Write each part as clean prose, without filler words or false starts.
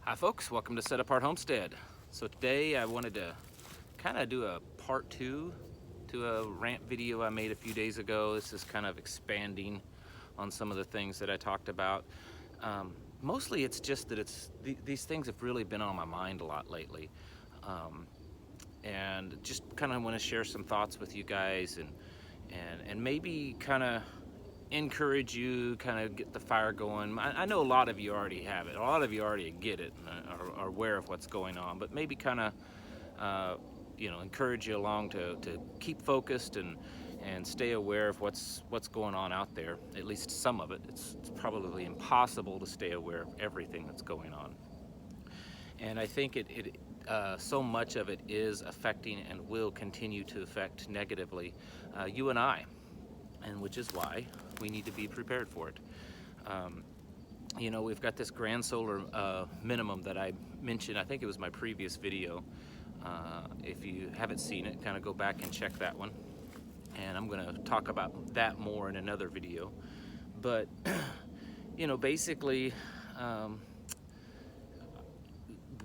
Hi folks, welcome to Set Apart Homestead. So today I wanted to kind of do a part two to a rant video I made a few days ago. This is kind of expanding on some of the things that I talked about. Mostly it's just that these things have really been on my mind a lot lately. And just kind of want to share some thoughts with you guys and maybe kind of encourage you, kind of get the fire going. I know a lot of you already have it. A lot of you already get it and are aware of what's going on, but maybe kind of, encourage you along to keep focused and stay aware of what's going on out there, at least some of it. It's probably impossible to stay aware of everything that's going on. And I think so much of it is affecting and will continue to affect negatively you and I, and which is why we need to be prepared for it. We've got this grand solar minimum that I mentioned. I think it was my previous video. If you haven't seen it, kind of go back and check that one. And I'm going to talk about that more in another video. But, basically,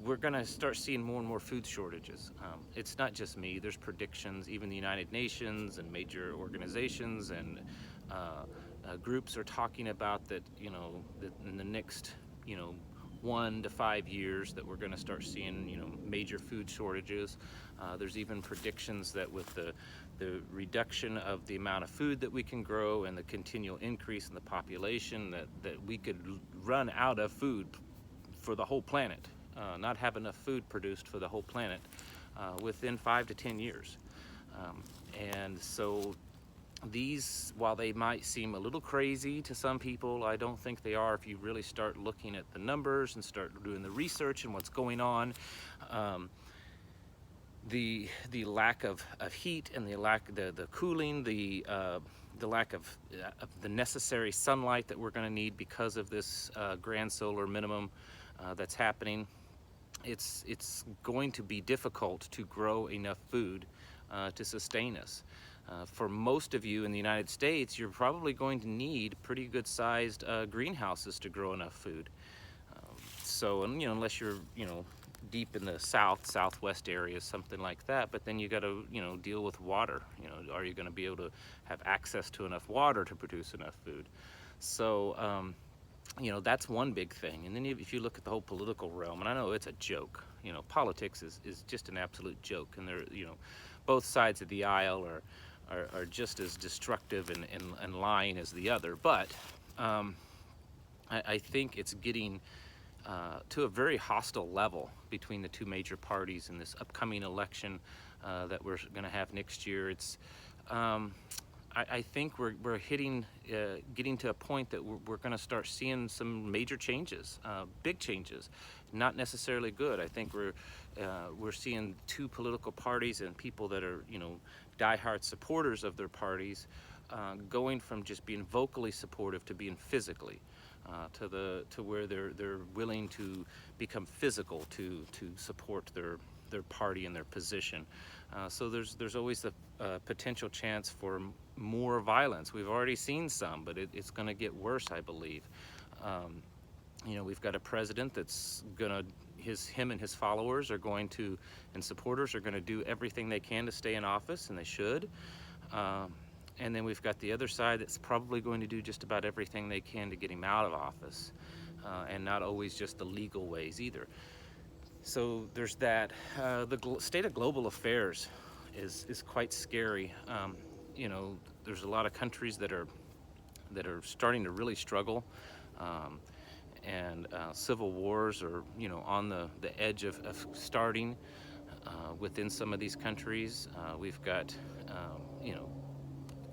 we're going to start seeing more and more food shortages. It's not just me. There's predictions. Even the United Nations and major organizations and groups are talking about that, that in the next, 1 to 5 years that we're going to start seeing, major food shortages. There's even predictions that with the reduction of the amount of food that we can grow and the continual increase in the population that we could run out of food for the whole planet. Not have enough food produced for the whole planet within 5 to 10 years. And so these, while they might seem a little crazy to some people, I don't think they are if you really start looking at the numbers and start doing the research and what's going on. The lack of heat and the cooling, the lack of the necessary sunlight that we're going to need because of this grand solar minimum that's happening. It's going to be difficult to grow enough food to sustain us. For most of you in the United States, you're probably going to need pretty good sized greenhouses to grow enough food. Unless you're, deep in the southwest areas, something like that, but then you got to, deal with water. Are you going to be able to have access to enough water to produce enough food? So, that's one big thing. And then if you look at the whole political realm, and I know it's a joke, politics is just an absolute joke. And they're, both sides of the aisle are just as destructive and lying as the other. But I think it's getting to a very hostile level between the two major parties in this upcoming election that we're going to have next year. It's I think we're getting to a point that we're going to start seeing some major changes, big changes, not necessarily good. I think we're seeing two political parties and people that are, diehard supporters of their parties, going from just being vocally supportive to being physically, to where they're willing to become physical to support their party and their position. So there's always the potential chance for more violence. We've already seen some, but it's going to get worse, I believe. We've got a president that's him and his followers are going to, and supporters are going to do everything they can to stay in office, and they should. And then we've got the other side that's probably going to do just about everything they can to get him out of office, and not always just the legal ways either. So there's that. The state of global affairs is quite scary. There's a lot of countries that are starting to really struggle, and civil wars are on the edge of starting within some of these countries. We've got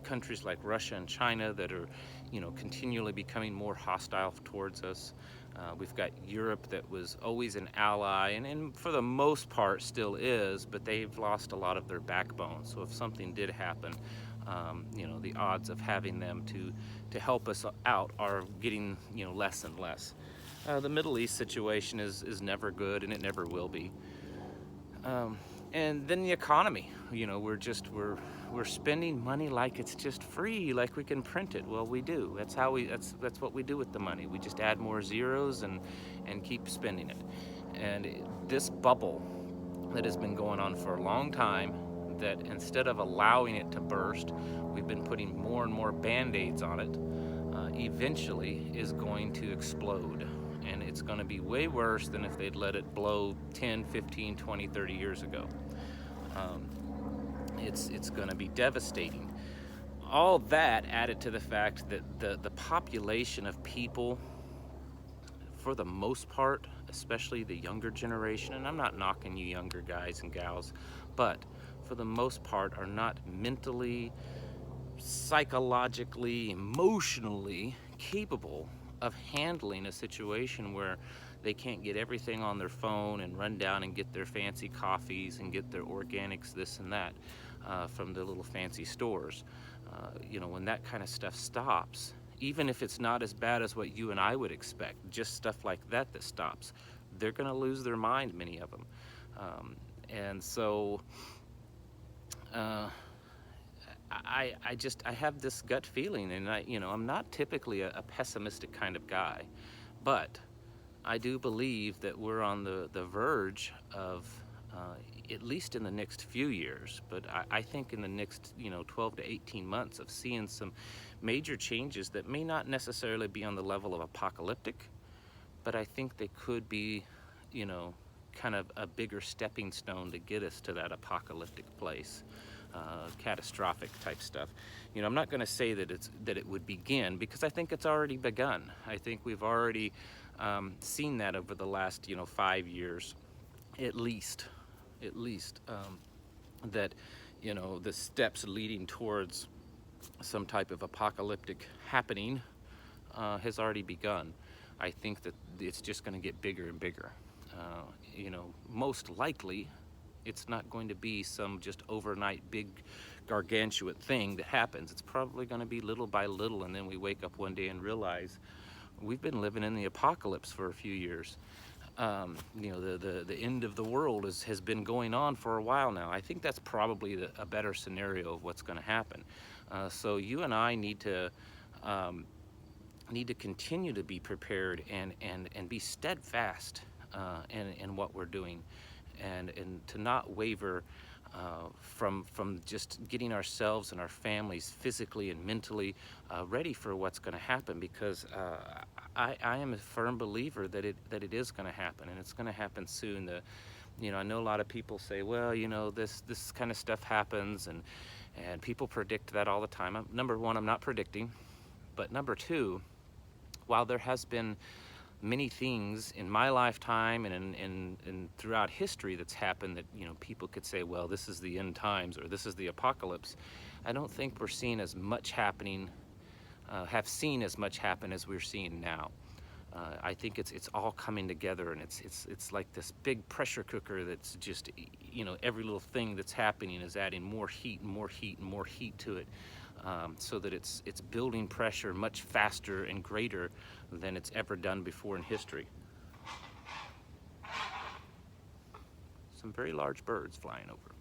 countries like Russia and China that are continually becoming more hostile towards us. We've got Europe that was always an ally and for the most part still is, but they've lost a lot of their backbone. So if something did happen, the odds of having them to help us out are getting less and less. The Middle East situation is never good, and it never will be. And then the economy, we're spending money like it's just free, like we can print it. Well, we do. That's what we do with the money. We just add more zeros and keep spending it. And this bubble that has been going on for a long time, that instead of allowing it to burst, we've been putting more and more band-aids on it, eventually is going to explode. And it's going to be way worse than if they'd let it blow 10, 15, 20, 30 years ago. Um, it's going to be devastating. All that added to the fact that the population of people, for the most part, especially the younger generation, and I'm not knocking you younger guys and gals, but for the most part are not mentally, psychologically, emotionally capable of handling a situation where they can't get everything on their phone and run down and get their fancy coffees and get their organics, this and that, from the little fancy stores. When that kind of stuff stops, even if it's not as bad as what you and I would expect, just stuff like that that stops, they're going to lose their mind, many of them. And so I have this gut feeling, and I'm not typically a pessimistic kind of guy, but I do believe that we're on the verge of, at least in the next few years, but I think in the next 12 to 18 months, of seeing some major changes that may not necessarily be on the level of apocalyptic, but I think they could be, kind of a bigger stepping stone to get us to that apocalyptic place. Catastrophic type stuff. I'm not going to say that it would begin, because I think it's already begun. I think we've already seen that over the last 5 years, at least, that the steps leading towards some type of apocalyptic happening has already begun. I think that it's just going to get bigger and bigger. Most likely it's not going to be some just overnight big gargantuan thing that happens. It's probably going to be little by little, and then we wake up one day and realize we've been living in the apocalypse for a few years. The end of the world has been going on for a while now. I think that's probably a better scenario of what's going to happen. So you and I need to continue to be prepared and be steadfast in what we're doing, and to not waver from just getting ourselves and our families physically and mentally ready for what's going to happen, because I am a firm believer that it is going to happen, and it's going to happen soon. I know a lot of people say, well, this kind of stuff happens, and people predict that all the time. Number one, I'm not predicting, but number two, while there has been many things in my lifetime and throughout history that's happened that people could say, well, this is the end times, or this is the apocalypse, I don't think we're seeing as much happening, have seen as much happen as we're seeing now. I think it's all coming together, and it's like this big pressure cooker that's just, every little thing that's happening is adding more heat and more heat and more heat to it, so that it's building pressure much faster and greater than it's ever done before in history. Some very large birds flying over.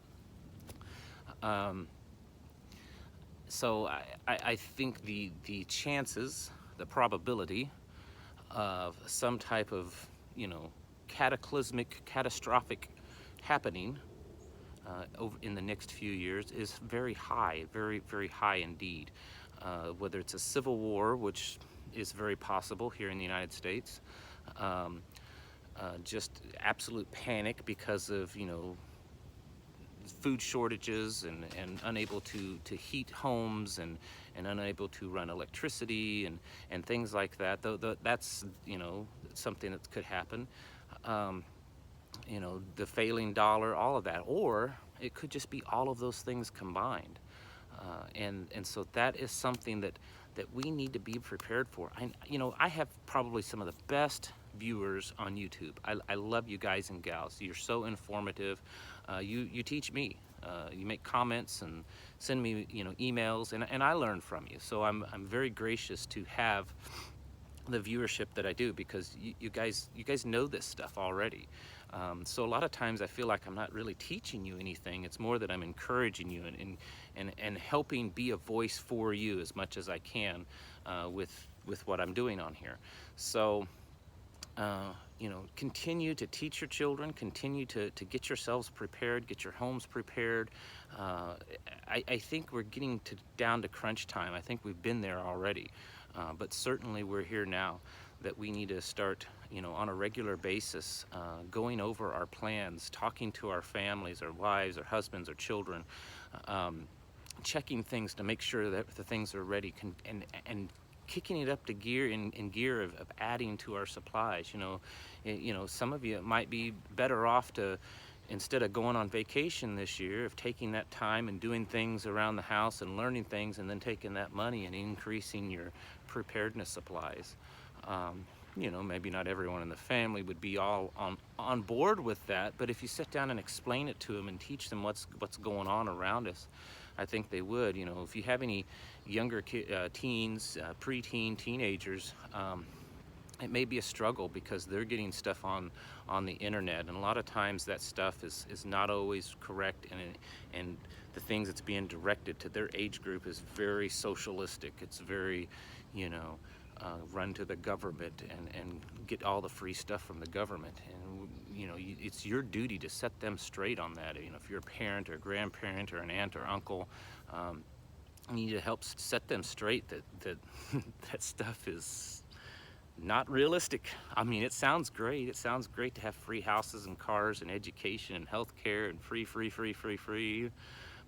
So I think the chances, the probability of some type of catastrophic happening over in the next few years is very high, very, very high indeed. Whether it's a civil war, which is very possible here in the United States, just absolute panic because of food shortages and unable to heat homes and unable to run electricity and things like that. Though that's something that could happen. The failing dollar, all of that, or it could just be all of those things combined. And so that is something that we need to be prepared for. I have probably some of the best viewers on YouTube. I love you guys and gals. You're so informative. You teach me. You make comments and send me emails, and I learn from you. So I'm very gracious to have the viewership that I do, because you guys know this stuff already. So a lot of times I feel like I'm not really teaching you anything. It's more that I'm encouraging you and helping be a voice for you as much as I can with what I'm doing on here. So continue to teach your children, continue to get yourselves prepared, get your homes prepared. I think we're getting down to crunch time. I think we've been there already, but certainly we're here now, that we need to start, on a regular basis, going over our plans, talking to our families, our wives, our husbands, our children, checking things to make sure that the things are ready, and kicking it up to gear of adding to our supplies. Some of you might be better off to, instead of going on vacation this year, of taking that time and doing things around the house and learning things, and then taking that money and increasing your preparedness supplies. Maybe not everyone in the family would be all on board with that, but if you sit down and explain it to them and teach them what's going on around us, I think they would. If you have any younger teens, preteen, teenagers, it may be a struggle because they're getting stuff on the internet, and a lot of times that stuff is not always correct, and the things that's being directed to their age group is very socialistic. It's very, run to the government and get all the free stuff from the government. And it's your duty to set them straight on that. If you're a parent or a grandparent or an aunt or uncle, you need to help set them straight that that stuff is not realistic. I mean, it sounds great. It sounds great to have free houses and cars and education and health care and free,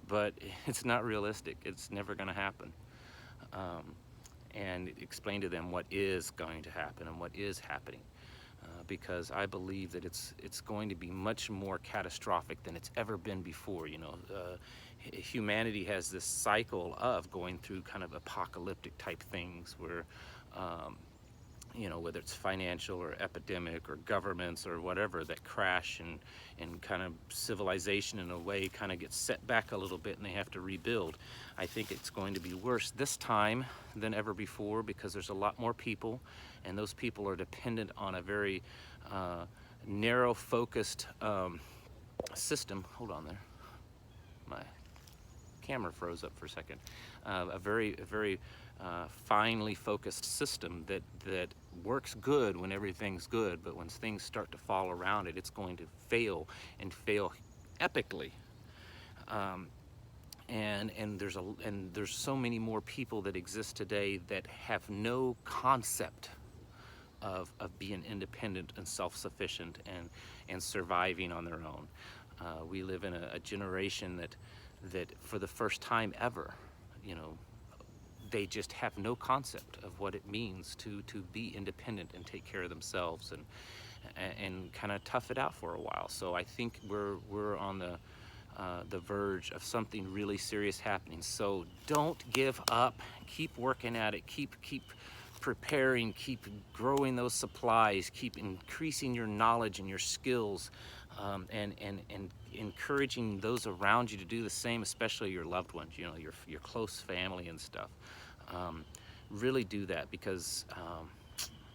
but it's not realistic. It's never going to happen. And explain to them what is going to happen and what is happening, because I believe that it's going to be much more catastrophic than it's ever been before. Humanity has this cycle of going through kind of apocalyptic type things where whether it's financial or epidemic or governments or whatever that crash, and kind of civilization in a way kind of gets set back a little bit and they have to rebuild. I think it's going to be worse this time than ever before because there's a lot more people, and those people are dependent on a very narrow focused system. Hold on there. My camera froze up for a second. A very finely focused system that works good when everything's good, but when things start to fall around it, it's going to fail, and fail epically. And there's so many more people that exist today that have no concept of being independent and self-sufficient and surviving on their own. We live in a generation that for the first time ever, they just have no concept of what it means to be independent and take care of themselves and kind of tough it out for a while. So I think we're on the verge of something really serious happening. So don't give up. Keep working at it. Keep preparing. Keep growing those supplies. Keep increasing your knowledge and your skills, and encouraging those around you to do the same, especially your loved ones, your close family and stuff. Really do that, because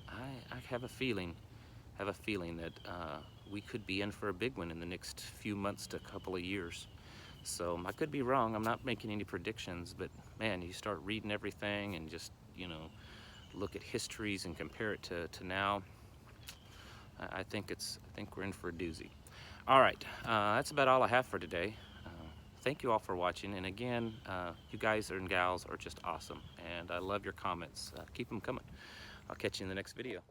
I have a feeling that we could be in for a big one in the next few months to a couple of years. So I could be wrong. I'm not making any predictions, but man, you start reading everything and just look at histories and compare it to now. I think we're in for a doozy. All right, that's about all I have for today. Thank you all for watching, and again, you guys and gals are just awesome, and I love your comments. Keep them coming. I'll catch you in the next video.